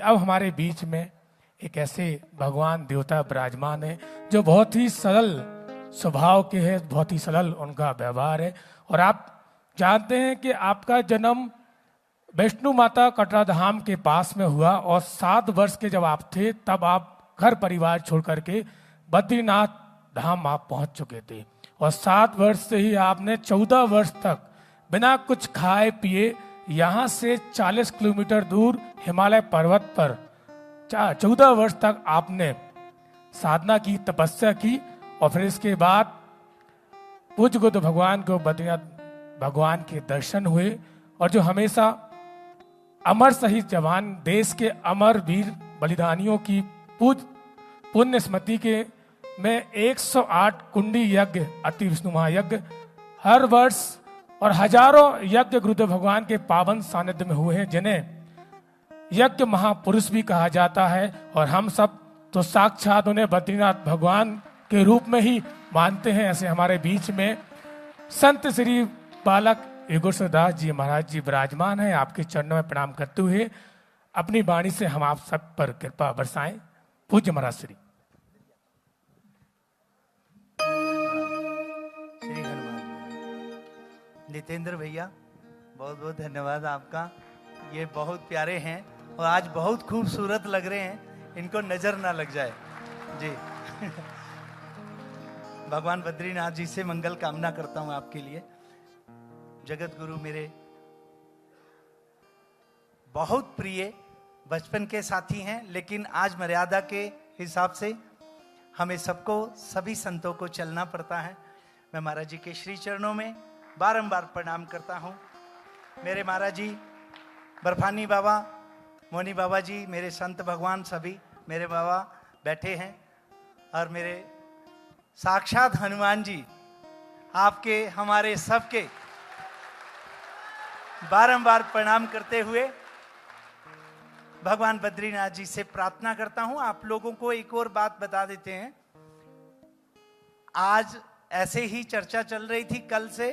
अब हमारे बीच में एक ऐसे भगवान देवता विराजमान है जो बहुत ही सरल स्वभाव के हैं, बहुत ही सरल उनका व्यवहार है। और आप जानते हैं कि आपका जन्म वैष्णो माता कटरा धाम के पास में हुआ और 7 वर्ष के जब आप थे तब आप घर परिवार छोड़ करके बद्रीनाथ धाम आप पहुंच चुके थे। और 7 वर्ष से ही आपने 14 वर्ष तक बिना कुछ खाए पिए यहाँ से 40 किलोमीटर दूर हिमालय पर्वत पर 14 वर्ष तक आपने साधना की, तपस्या की। और फिर इसके बाद पूज्य बुद्ध भगवान को बद्रीनाथ भगवान के दर्शन हुए। और जो हमेशा अमर शहीद जवान, देश के अमर वीर बलिदानियों की पुण्य स्मृति के में 108 कुंडी यज्ञ, अति विष्णु महायज्ञ हर वर्ष और हजारों यज्ञ गुरुदेव भगवान के पावन सानिध्य में हुए हैं, जिन्हें यज्ञ महापुरुष भी कहा जाता है। और हम सब तो साक्षात उन्हें बद्रीनाथ भगवान के रूप में ही मानते हैं। ऐसे हमारे बीच में संत श्री बालक योगेश्वर दास जी महाराज जी विराजमान हैं। आपके चरणों में प्रणाम करते हुए अपनी वाणी से हम आप सब पर कृपा बरसाएं। पूज्य महाराज श्री हनुमान। नितेंद्र भैया बहुत बहुत धन्यवाद आपका। ये बहुत प्यारे हैं और आज बहुत खूबसूरत लग रहे हैं, इनको नजर ना लग जाए जी। भगवान बद्रीनाथ जी से मंगल कामना करता हूं आपके लिए। जगत गुरु मेरे बहुत प्रिय बचपन के साथी हैं, लेकिन आज मर्यादा के हिसाब से हमें सबको, सभी संतों को चलना पड़ता है। मैं महाराज जी के श्री चरणों में बारंबार प्रणाम करता हूं। मेरे महाराज जी बर्फानी बाबा, मोनी बाबा जी, मेरे संत भगवान सभी मेरे बाबा बैठे हैं। और मेरे साक्षात हनुमान जी, आपके हमारे सबके बारंबार प्रणाम करते हुए भगवान बद्रीनाथ जी से प्रार्थना करता हूं। आप लोगों को एक और बात बता देते हैं। आज ऐसे ही चर्चा चल रही थी कल से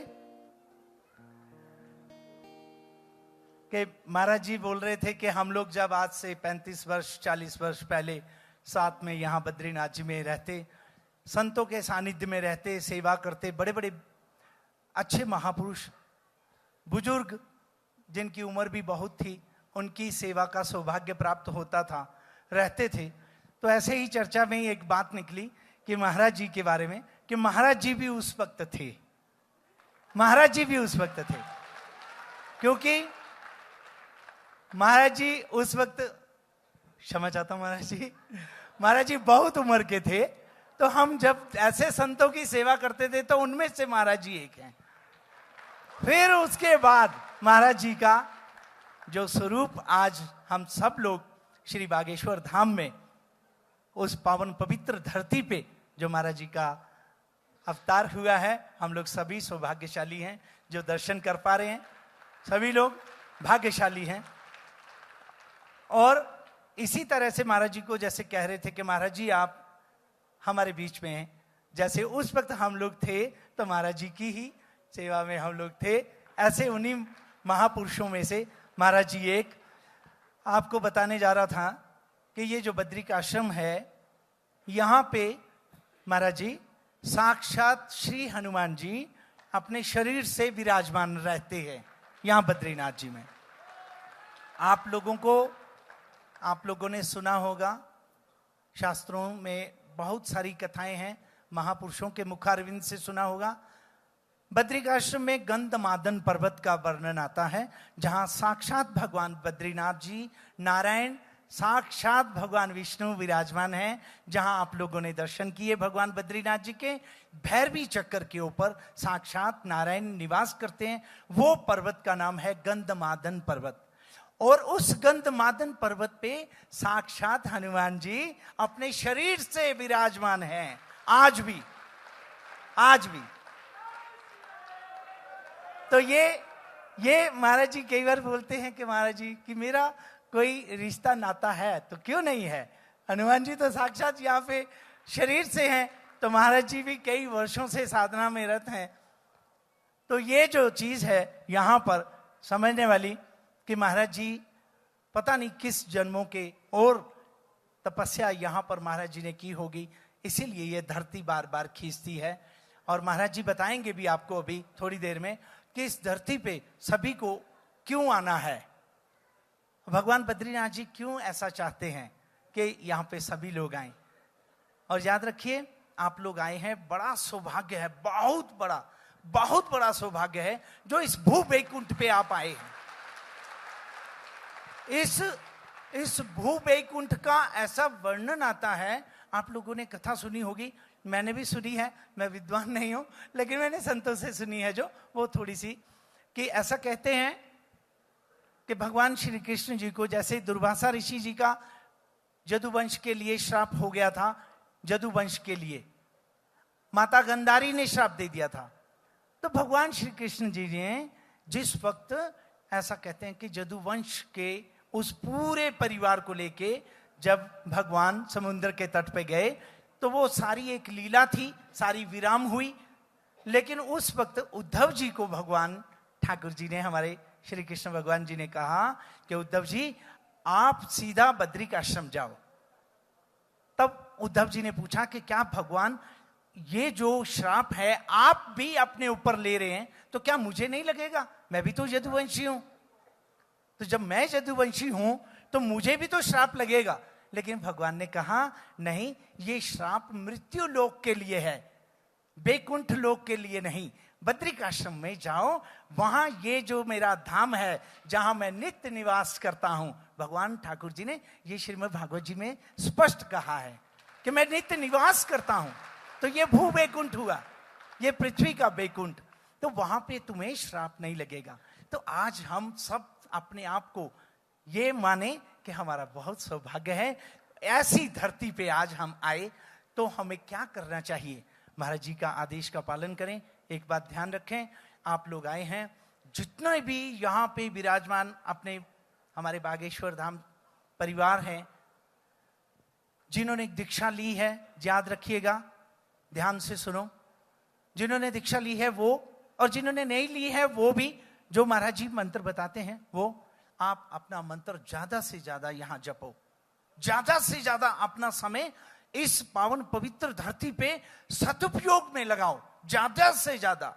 कि महाराज जी बोल रहे थे कि हम लोग जब आज से 35 वर्ष 40 वर्ष पहले साथ में यहां बद्रीनाथ जी में रहते, संतों के सानिध्य में रहते, सेवा करते, बड़े बड़े अच्छे महापुरुष बुजुर्ग जिनकी उम्र भी बहुत थी, उनकी सेवा का सौभाग्य प्राप्त होता था, रहते थे। तो ऐसे ही चर्चा में एक बात निकली कि महाराज जी के बारे में, कि महाराज जी भी उस वक्त थे, महाराज जी भी उस वक्त थे। क्योंकि महाराज जी उस वक्त, क्षमा चाहता हूं महाराज जी, महाराज जी बहुत उम्र के थे। तो हम जब ऐसे संतों की सेवा करते थे तो उनमें से महाराज जी एक हैं। फिर उसके बाद महाराज जी का जो स्वरूप आज हम सब लोग श्री बागेश्वर धाम में, उस पावन पवित्र धरती पे जो महाराज जी का अवतार हुआ है, हम लोग सभी सौभाग्यशाली हैं जो दर्शन कर पा रहे हैं। सभी लोग भाग्यशाली हैं। और इसी तरह से महाराज जी को जैसे कह रहे थे कि महाराज जी आप हमारे बीच में हैं, जैसे उस वक्त हम लोग थे तो महाराज जी की ही सेवा में हम लोग थे, ऐसे उन्हीं महापुरुषों में से महाराज जी एक। आपको बताने जा रहा था कि ये जो बद्रिक आश्रम है, यहाँ पे महाराज जी साक्षात श्री हनुमान जी अपने शरीर से विराजमान रहते हैं यहाँ बद्रीनाथ जी में। आप लोगों ने सुना होगा, शास्त्रों में बहुत सारी कथाएं हैं, महापुरुषों के मुखारविंद से सुना होगा। बद्रिकाश्रम में गंधमादन पर्वत का वर्णन आता है, जहां साक्षात भगवान बद्रीनाथ जी, नारायण, साक्षात भगवान विष्णु विराजमान हैं। जहां आप लोगों ने दर्शन किए भगवान बद्रीनाथ जी के, भैरवी चक्कर के ऊपर साक्षात नारायण निवास करते हैं। वो पर्वत का नाम है गंधमादन पर्वत। और उस गंधमादन पर्वत पे साक्षात हनुमान जी अपने शरीर से विराजमान हैं, आज भी। तो ये महाराज जी कई बार बोलते हैं कि महाराज जी कि मेरा कोई रिश्ता नाता है, तो क्यों नहीं है। हनुमान जी तो साक्षात यहाँ पे शरीर से हैं, तो महाराज जी भी कई वर्षों से साधना में रत हैं। तो ये जो चीज है यहाँ पर समझने वाली कि महाराज जी पता नहीं किस जन्मों के और तपस्या यहाँ पर महाराज जी ने की होगी, इसीलिए ये धरती बार बार खींचती है। और महाराज जी बताएंगे भी आपको अभी थोड़ी देर में कि इस धरती पे सभी को क्यों आना है, भगवान बद्रीनाथ जी क्यों ऐसा चाहते हैं कि यहाँ पे सभी लोग आए। और याद रखिए, आप लोग आए हैं, बड़ा सौभाग्य है, बहुत बड़ा सौभाग्य है जो इस भू वैकुंठ पे आप आए हैं। इस भू वैकुंठ का ऐसा वर्णन आता है, आप लोगों ने कथा सुनी होगी, मैंने भी सुनी है, मैं विद्वान नहीं हूं, लेकिन मैंने संतों से सुनी है जो वो थोड़ी सी, कि ऐसा कहते हैं कि भगवान श्री कृष्ण जी को जैसे दुर्वासा ऋषि जी का जदुवंश के लिए श्राप हो गया था, जदुवंश के लिए माता गंधारी ने श्राप दे दिया था, तो भगवान श्री कृष्ण जी ने जिस वक्त ऐसा कहते हैं कि जदुवंश के उस पूरे परिवार को लेके जब भगवान समुद्र के तट पे गए, तो वो सारी एक लीला थी, सारी विराम हुई। लेकिन उस वक्त उद्धव जी को भगवान ठाकुर जी ने, हमारे श्री कृष्ण भगवान जी ने कहा कि उद्धव जी आप सीधा बद्रिक आश्रम जाओ। तब उद्धव जी ने पूछा कि क्या भगवान ये जो श्राप है आप भी अपने ऊपर ले रहे हैं, तो क्या मुझे नहीं लगेगा, मैं भी तो यदुवंशी हूं, तो जब मैं यदुवंशी हूं तो मुझे भी तो श्राप लगेगा। लेकिन भगवान ने कहा नहीं, ये श्राप मृत्यु लोक के लिए है, वैकुंठ लोक के लिए नहीं। बद्रिक आश्रम में जाओ, वहां ये जो मेरा धाम है जहां मैं नित्य निवास करता हूं, भगवान ठाकुर जी ने ये श्रीमद् भागवत जी में स्पष्ट कहा है कि मैं नित्य निवास करता हूं, तो ये भू वैकुंठ हुआ, ये पृथ्वी का वैकुंठ, तो वहां पे तुम्हें श्राप नहीं लगेगा। तो आज हम सब अपने आप को ये माने कि हमारा बहुत सौभाग्य है, ऐसी धरती पे आज हम आए, तो हमें क्या करना चाहिए, महाराज जी का आदेश का पालन करें। एक बात ध्यान रखें, आप लोग आए हैं, जितने भी यहाँ पे विराजमान अपने हमारे बागेश्वर धाम परिवार हैं, जिन्होंने दीक्षा ली है, याद रखिएगा, ध्यान से सुनो, जिन्होंने दीक्षा ली है वो, और जिन्होंने नहीं ली है वो भी, जो महाराज जी मंत्र बताते हैं वो, आप अपना मंत्र ज्यादा से ज्यादा यहां जपो, ज्यादा से ज्यादा अपना समय इस पावन पवित्र धरती पे सदुपयोग में लगाओ, ज्यादा से ज्यादा,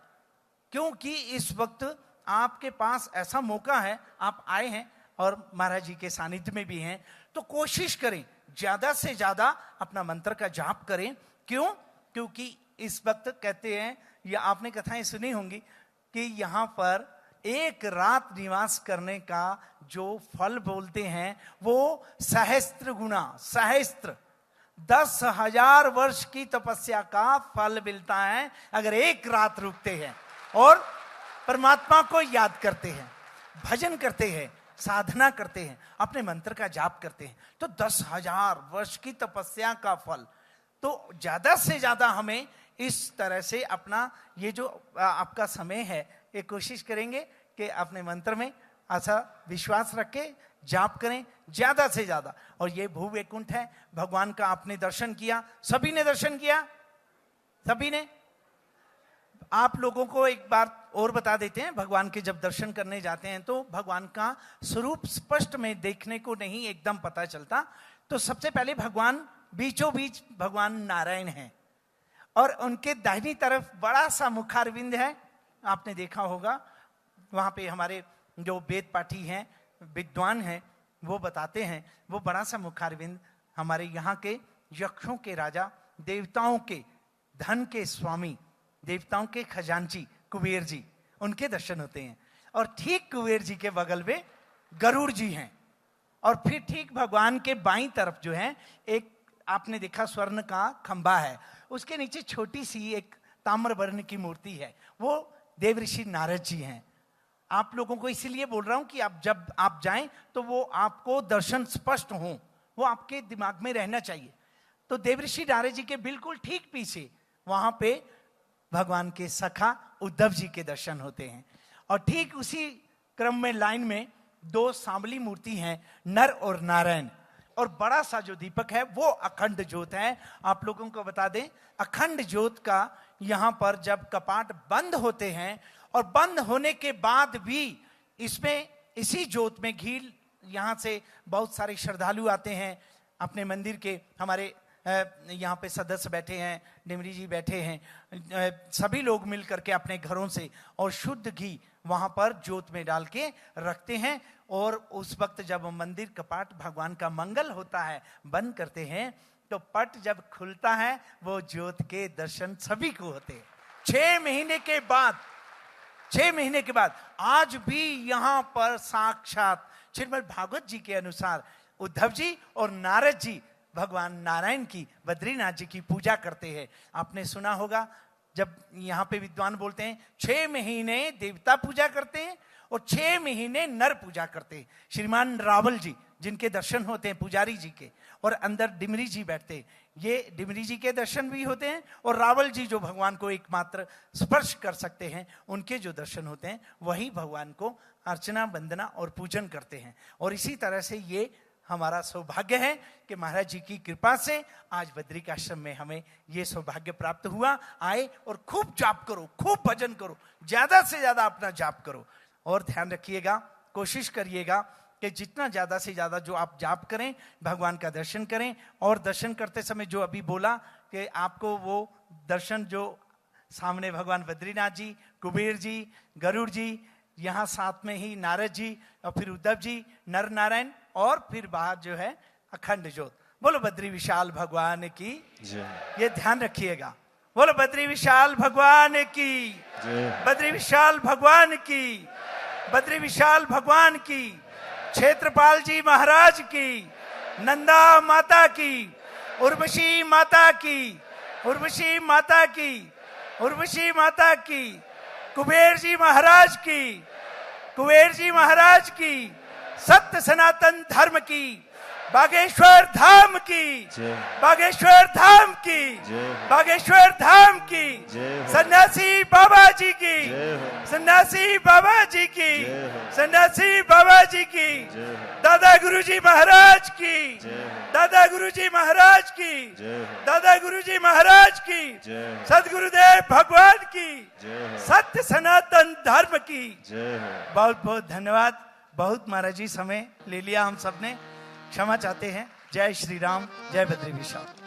क्योंकि इस वक्त आपके पास ऐसा मौका है, आप आए हैं और महाराज जी के सानिध्य में भी हैं, तो कोशिश करें ज्यादा से ज्यादा अपना मंत्र का जाप करें। क्यों? क्योंकि इस वक्त कहते हैं, या आपने कथाएं सुनी होंगी कि यहाँ पर एक रात निवास करने का जो फल बोलते हैं वो सहस्त्र गुना, सहस्त्र 10,000 वर्ष की तपस्या का फल मिलता है अगर एक रात रुकते हैं और परमात्मा को याद करते हैं, भजन करते हैं, साधना करते हैं, अपने मंत्र का जाप करते हैं, तो 10,000 वर्ष की तपस्या का फल। तो ज्यादा से ज्यादा हमें इस तरह से अपना ये जो आपका समय है, ये कोशिश करेंगे कि अपने मंत्र में ऐसा विश्वास रख के जाप करें ज्यादा से ज्यादा। और ये भू वैकुंठ है, भगवान का आपने दर्शन किया, सभी ने दर्शन किया, सभी ने। आप लोगों को एक बार और बता देते हैं, भगवान के जब दर्शन करने जाते हैं तो भगवान का स्वरूप स्पष्ट में देखने को नहीं एकदम पता चलता। तो सबसे पहले भगवान बीचों बीच भगवान नारायण हैं, और उनके दाहिनी तरफ बड़ा सा मुखारविंद है, आपने देखा होगा। वहां पे हमारे जो वेद पाठी हैं, विद्वान हैं, वो बताते हैं, वो बड़ा सा मुखारविंद हमारे यहाँ के यक्षों के राजा, देवताओं के धन के स्वामी, देवताओं के खजांची कुबेर जी, उनके दर्शन होते हैं। और ठीक कुबेर जी के बगल में गरुड़ जी हैं, और फिर ठीक भगवान के बाईं तरफ जो है एक आपने देखा स्वर्ण का खंबा है, उसके नीचे छोटी सी एक ताम्रवर्ण की मूर्ति है, वो देवऋषि नारद जी हैं। आप लोगों को इसीलिए बोल रहा हूं कि आप जब आप जाएं तो वो आपको दर्शन स्पष्ट हो, वो आपके दिमाग में रहना चाहिए। तो देवऋषि नारद जी के बिल्कुल ठीक पीछे वहां पे भगवान के सखा उद्धव जी के दर्शन होते हैं। और ठीक उसी क्रम में लाइन में दो सांवली मूर्ति हैं, नर और नारायण, और बड़ा सा जो दीपक है वो अखंड ज्योत है। आप लोगों को बता दें, अखंड ज्योत का यहां पर जब कपाट बंद होते हैं, और बंद होने के बाद भी इसमें इसी ज्योत में घी यहाँ से बहुत सारे श्रद्धालु आते हैं अपने मंदिर के। हमारे यहाँ पे सदस्य बैठे हैं, डिमरी जी बैठे हैं, सभी लोग मिल करके अपने घरों से और शुद्ध घी वहाँ पर जोत में डाल के रखते हैं। और उस वक्त जब मंदिर कपाट भगवान का मंगल होता है बंद करते हैं, तो पट जब खुलता है वो ज्योत के दर्शन सभी को होते हैं। 6 महीने के बाद, 6 महीने के बाद आज भी यहाँ पर साक्षात श्रीमद् भागवत जी के अनुसार उद्धव जी और नारद जी भगवान नारायण की, बद्रीनाथ जी की पूजा करते हैं। आपने सुना होगा जब यहाँ पे विद्वान बोलते हैं 6 महीने देवता पूजा करते हैं और 6 महीने नर पूजा करते हैं। श्रीमान रावल जी जिनके दर्शन होते हैं पुजारी जी के, और अंदर डिमरी जी बैठते हैं, ये डिमरी जी के दर्शन भी होते हैं। और रावल जी जो भगवान को एकमात्र स्पर्श कर सकते हैं, उनके जो दर्शन होते हैं वही भगवान को अर्चना, वंदना और पूजन करते हैं। और इसी तरह से ये हमारा सौभाग्य है कि महाराज जी की कृपा से आज बद्रिकाश्रम में हमें ये सौभाग्य प्राप्त हुआ। आए और खूब जाप करो, खूब भजन करो, ज्यादा से ज्यादा अपना जाप करो। और ध्यान रखिएगा, कोशिश करिएगा कि जितना ज्यादा से ज्यादा जो आप जाप करें, भगवान का दर्शन करें। और दर्शन करते समय जो अभी बोला कि आपको वो दर्शन जो सामने भगवान बद्रीनाथ जी, कुबेर जी, गरुड़ जी, यहाँ साथ में ही नारद जी और फिर उद्धव जी, नर नारायण, और फिर बाहर जो है अखंड ज्योत। बोलो बद्री विशाल भगवान की जय। ये ध्यान रखिएगा, बोलो बद्री विशाल भगवान की जय, बद्री विशाल भगवान की, बद्री विशाल भगवान की, क्षेत्रपाल जी महाराज की, नंदा माता की, उर्वशी माता की, उर्वशी माता की, उर्वशी माता की, कुबेर जी महाराज की, कुबेर जी महाराज की, सत्य सनातन धर्म की, बागेश्वर धाम की, बागेश्वर धाम की, बागेश्वर धाम की, सन्यासी बाबा जी की, सन्यासी बाबा जी की, सन्यासी बाबा जी की, दादा गुरुजी महाराज की, दादा गुरुजी महाराज की, दादा गुरुजी महाराज की, सदगुरुदेव भगवान की, सत्य सनातन धर्म की। बहुत बहुत धन्यवाद। बहुत महाराज जी समय ले लिया हम सबने, क्षमा चाहते हैं। जय श्री राम, जय बद्री विशाल।